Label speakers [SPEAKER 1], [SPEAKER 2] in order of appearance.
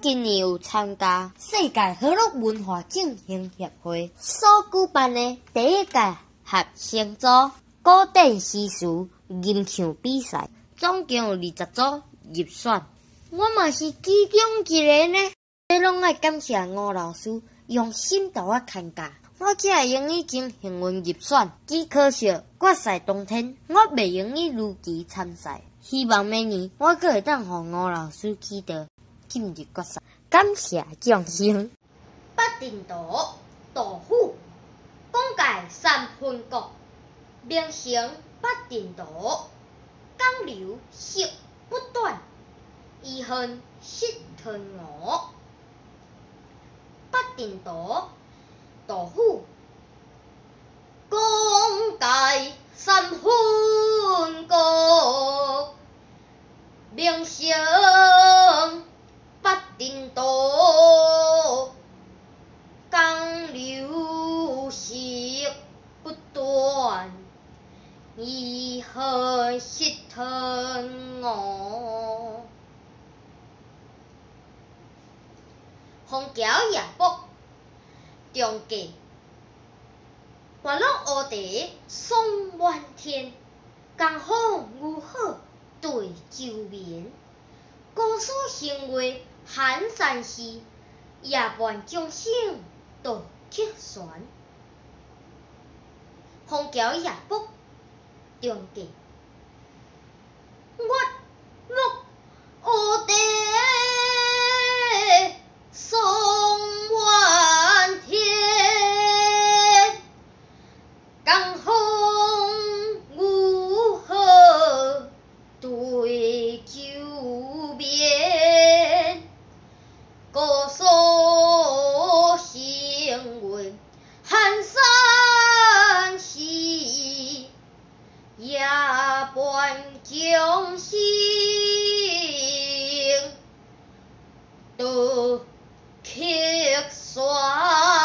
[SPEAKER 1] 今年有参加世界河洛文化振兴协会所举办的第一届合成组古典诗词吟唱比赛，总共有20组入选。我嘛是其中一个呢。这拢爱感谢吴老师用心带我参加，我才会用已经幸运入选。只可惜决赛当天，我袂用以如期参赛。希望明年我阁会当互吴老师起到进入决赛。感谢掌声。
[SPEAKER 2] 北定图杜甫，广界三分国，名成北定图，江流色不断，遗恨失吞吴。北定图杜甫，广界三分国，名成北定图，江流色不断，遗恨失吞吴。枫桥夜泊中记，月落乌啼霜满天，江风牛好对洲眠。姑苏行话寒山寺，夜半钟声到铁船。枫桥夜泊中记，月落乌啼霜满天，江风牛好对洲眠。姑苏行话寒山寺，夜半钟声到客船。